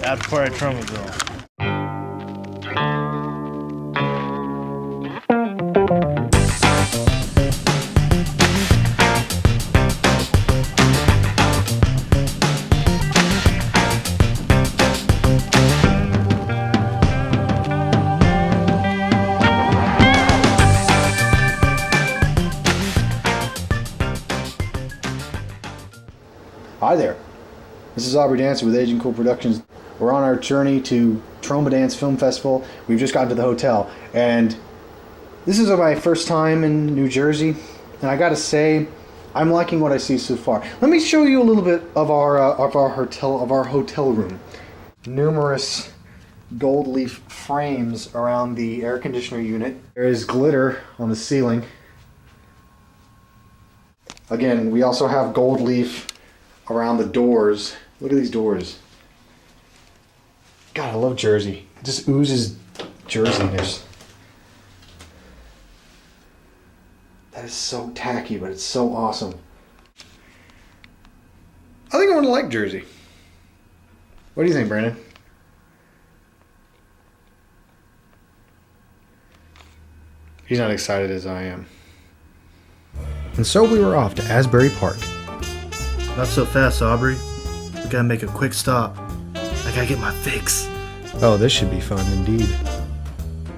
after party at Tromaville. Hi there, this is Aubrey Dancer with Agent Cool Productions. We're on our journey to TROMADANCE Film Festival. We've just gotten to the hotel, and this is my first time in New Jersey, and I gotta say, I'm liking what I see so far. Let me show you a little bit of our hotel room. Numerous gold leaf frames around the air conditioner unit. There is glitter on the ceiling. Again, we also have gold leaf around the doors. Look at these doors. God, I love Jersey. It just oozes Jerseyness. That is so tacky, but it's so awesome. I think I'm gonna like Jersey. What do you think, Brandon? He's not excited as I am. And so we were off to Asbury Park. Not so fast, Aubrey. We gotta make a quick stop. I gotta get my fix. Oh, this should be fun indeed.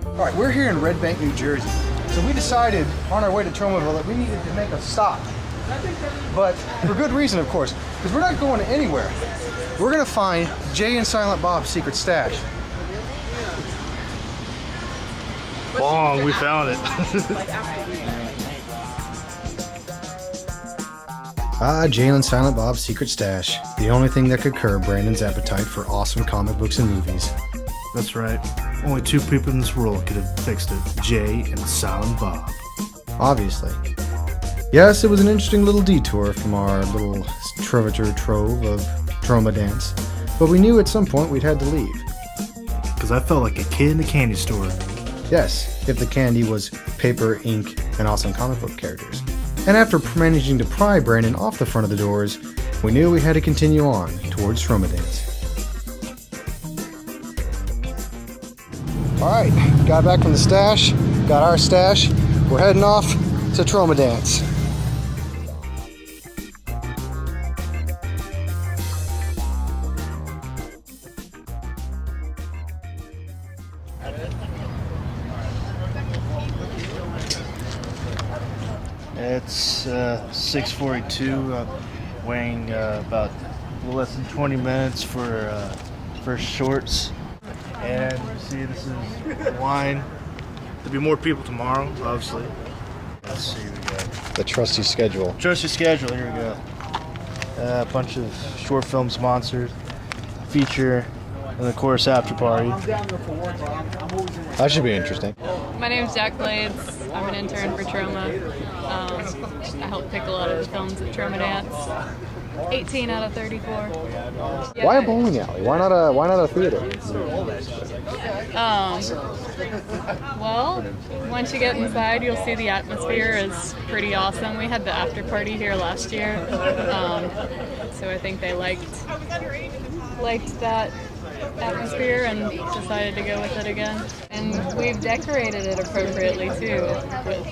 Alright, we're here in Red Bank, New Jersey. So we decided on our way to Tromaville that we needed to make a stop. But for good reason, of course, because we're not going anywhere. We're gonna find Jay and Silent Bob's secret stash. Bong, we found it. Jay and Silent Bob's secret stash. The only thing that could curb Brandon's appetite for awesome comic books and movies. That's right. Only two people in this world could have fixed it. Jay and Silent Bob. Obviously. Yes, it was an interesting little detour from our little treasure trove of TROMADANCE, but we knew at some point we'd had to leave. Because I felt like a kid in a candy store. Yes, if the candy was paper, ink, and awesome comic book characters. And after managing to pry Brandon off the front of the doors, we knew we had to continue on towards TROMADANCE. Alright, got back from the stash, got our stash, we're heading off to TROMADANCE. It's 6:42, weighing about a little less than 20 minutes for shorts. And you see this is wine. There'll be more people tomorrow, obviously. Let's see, we got The trusty schedule. trusty schedule, here we go. A bunch of short film sponsors, feature, and of course after party. That should be interesting. My name's Jack Blades. I'm an intern for TROMA. I help pick a lot of the films at TROMADANCE. 18 out of 34. Yeah. Why a bowling alley? Why not a theater? Well, once you get inside, you'll see the atmosphere is pretty awesome. We had the after party here last year, so I think they liked that atmosphere and decided to go with it again. And we've decorated it appropriately too, with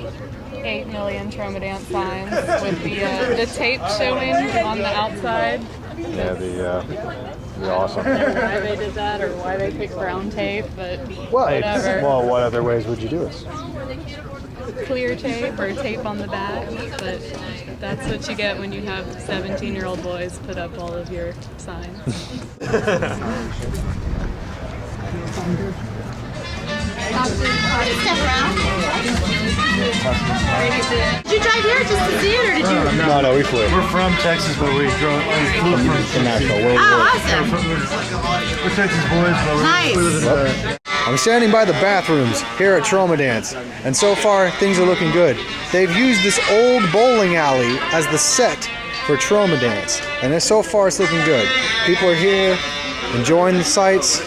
8 million TROMADANCE signs, with the tape showing on the outside. Yeah, the awesome. I don't know why they did that or why they picked brown tape, but whatever. Well, what other ways would you do this? Clear tape or tape on the back, but that's what you get when you have 17-year-old boys put up all of your signs. Did you drive here just to see it, or did you? No, we flew. We're from Texas, but we flew from Nashville. Awesome. We're Texas boys, but we flew to I'm standing by the bathrooms here at TROMADANCE, and so far things are looking good. They've used this old bowling alley as the set for TROMADANCE, and so far it's looking good. People are here enjoying the sights,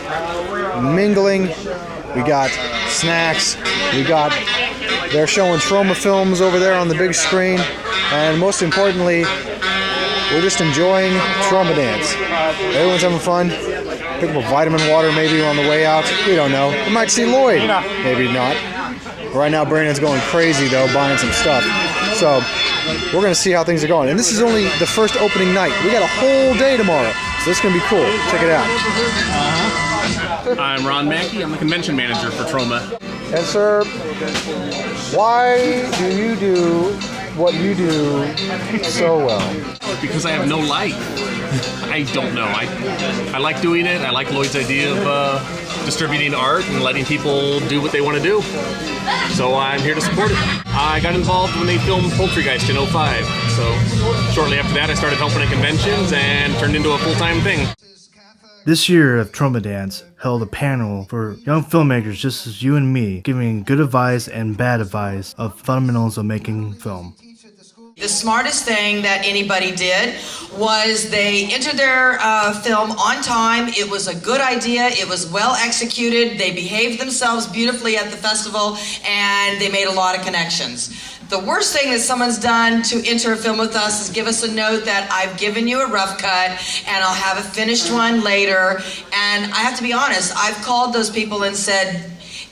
mingling. We got snacks. They're showing TROMA films over there on the big screen, and most importantly, we're just enjoying TROMADANCE. Everyone's having fun. Pick up a vitamin water maybe on the way out. We don't know. We might see Lloyd. Maybe not. Right now, Brandon's going crazy, though, buying some stuff. So we're going to see how things are going. And this is only the first opening night. We got a whole day tomorrow. So this is going to be cool. Check it out. I'm Ron Mackey. I'm the convention manager for TROMA. And sir, why do you do what you do so well? Because I have no life. I don't know. I like doing it. I like Lloyd's idea of distributing art and letting people do what they want to do. So I'm here to support it. I got involved when they filmed Poultrygeist in '05. So shortly after that, I started helping at conventions and turned into a full-time thing. This year of TROMADANCE held a panel for young filmmakers just as you and me, giving good advice and bad advice of fundamentals of making film. The smartest thing that anybody did was they entered their film on time. It was a good idea. It was well executed. They behaved themselves beautifully at the festival, and they made a lot of connections. The worst thing that someone's done to enter a film with us is give us a note that I've given you a rough cut and I'll have a finished one later. And I have to be honest, I've called those people and said,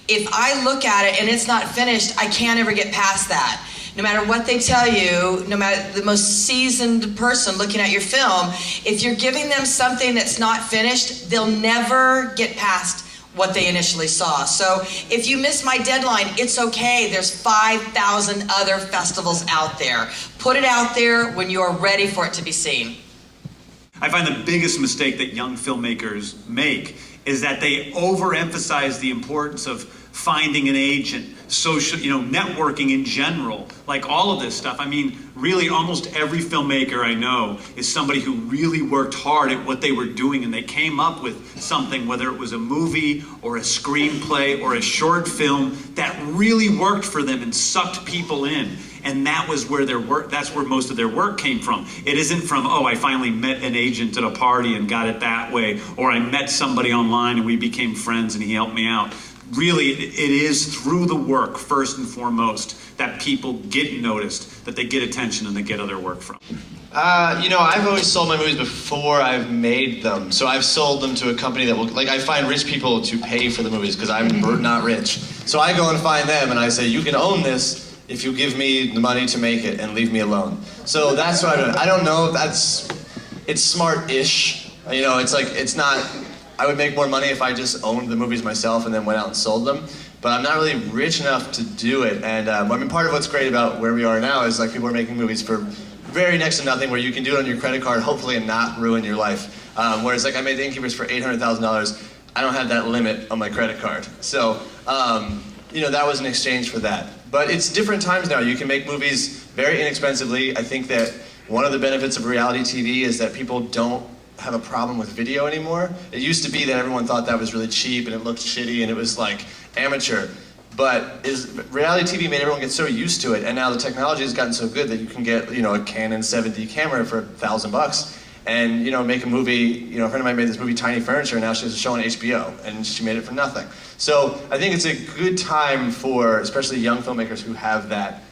if I look at it and it's not finished, I can't ever get past that. No matter what they tell you, no matter the most seasoned person looking at your film, if you're giving them something that's not finished, they'll never get past what they initially saw. So if you miss my deadline, it's okay. There's 5,000 other festivals out there. Put it out there when you're ready for it to be seen. I find the biggest mistake that young filmmakers make is that they overemphasize the importance of finding an agent, social, networking in general, like all of this stuff. I mean, really almost every filmmaker I know is somebody who really worked hard at what they were doing, and they came up with something, whether it was a movie or a screenplay or a short film that really worked for them and sucked people in. And that was where their work, that's where most of their work came from. It isn't from, oh, I finally met an agent at a party and got it that way, or I met somebody online and we became friends and he helped me out. Really, it is through the work, first and foremost, that people get noticed, that they get attention and they get other work from. I've always sold my movies before I've made them. So I've sold them to a company that will, I find rich people to pay for the movies because I'm not rich. So I go and find them and I say, you can own this if you give me the money to make it and leave me alone. So that's what I do. I don't know if it's smart-ish. It's not, I would make more money if I just owned the movies myself and then went out and sold them. But I'm not really rich enough to do it. And part of what's great about where we are now is people are making movies for very next to nothing, where you can do it on your credit card, hopefully, and not ruin your life. Whereas I made The Innkeepers for $800,000. I don't have that limit on my credit card. So, that was in exchange for that. But it's different times now. You can make movies very inexpensively. I think that one of the benefits of reality TV is that people don't have a problem with video anymore. It used to be that everyone thought that was really cheap and it looked shitty and it was amateur. But reality TV made everyone get so used to it, and now the technology has gotten so good that you can get a Canon 7D camera for $1,000 and make a movie. A friend of mine made this movie Tiny Furniture, and now she has a show on HBO, and she made it for nothing. So I think it's a good time for especially young filmmakers who have that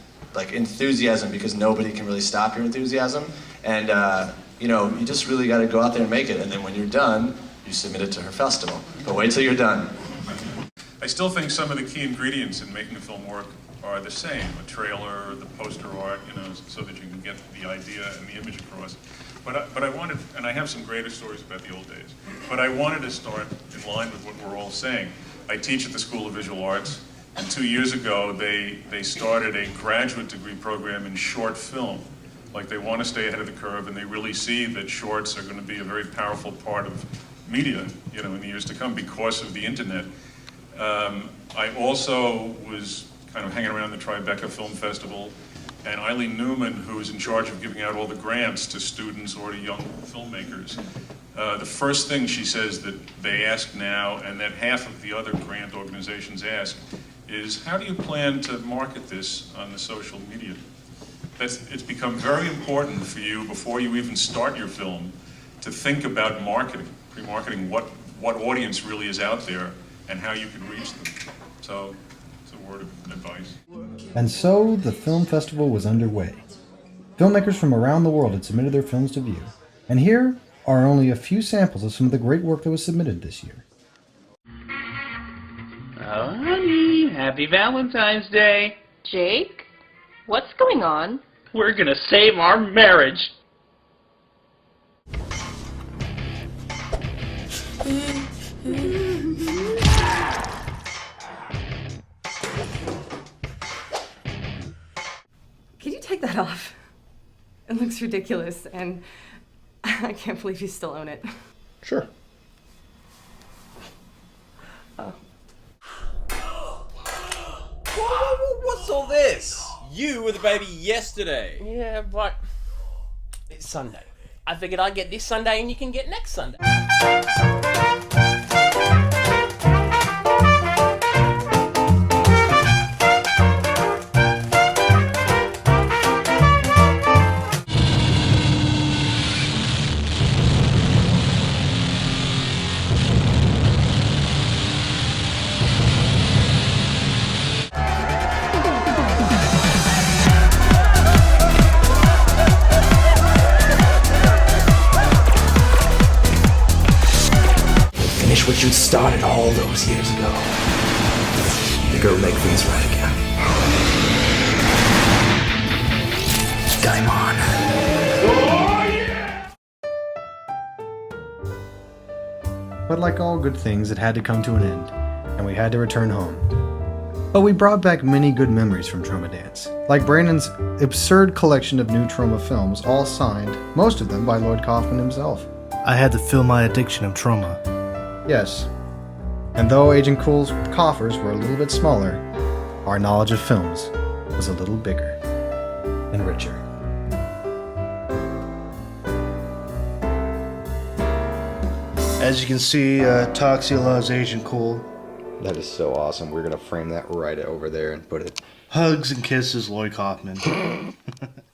enthusiasm, because nobody can really stop your enthusiasm. And you just really got to go out there and make it, and then when you're done, you submit it to her festival. But wait till you're done. I still think some of the key ingredients in making a film work are the same: a trailer, the poster art, so that you can get the idea and the image across. But I wanted, and I have some greater stories about the old days, but I wanted to start in line with what we're all saying. I teach at the School of Visual Arts, and 2 years ago they started a graduate degree program in short film. They want to stay ahead of the curve, and they really see that shorts are going to be a very powerful part of media, in the years to come because of the internet. I also was kind of hanging around the Tribeca Film Festival, and Eileen Newman, who is in charge of giving out all the grants to students or to young filmmakers, the first thing she says that they ask now, and that half of the other grant organizations ask, is how do you plan to market this on the social media? It's become very important for you, before you even start your film, to think about marketing, pre-marketing what audience really is out there and how you can reach them. So it's a word of advice. And so the film festival was underway. Filmmakers from around the world had submitted their films to view. And here are only a few samples of some of the great work that was submitted this year. Oh, honey, happy Valentine's Day. Jake, what's going on? We're gonna save our marriage. Can you take that off? It looks ridiculous, and I can't believe you still own it. Sure. Oh. What's all this? You were the baby yesterday. Yeah, but it's Sunday. I figured I'd get this Sunday and you can get next Sunday. Finish what you'd started all those years ago. You go make things right again. Game on. But like all good things, it had to come to an end, and we had to return home. But we brought back many good memories from TROMADANCE, like Brandon's absurd collection of new Troma films, all signed, most of them by Lloyd Kaufman himself. I had to fill my addiction of Troma. Yes. And though Agent Cool's coffers were a little bit smaller, our knowledge of films was a little bigger and richer. As you can see, Toxia loves Agent Cool. That is so awesome. We're going to frame that right over there and put it. Hugs and kisses, Lloyd Kaufman.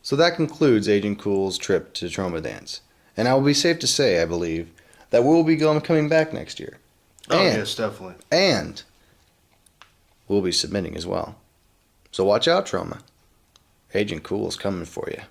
So that concludes Agent Cool's trip to TROMADANCE. And I will be safe to say, I believe, that we'll be coming back next year. Oh, yes, definitely. And we'll be submitting as well. So watch out, Troma. Agent Cool is coming for you.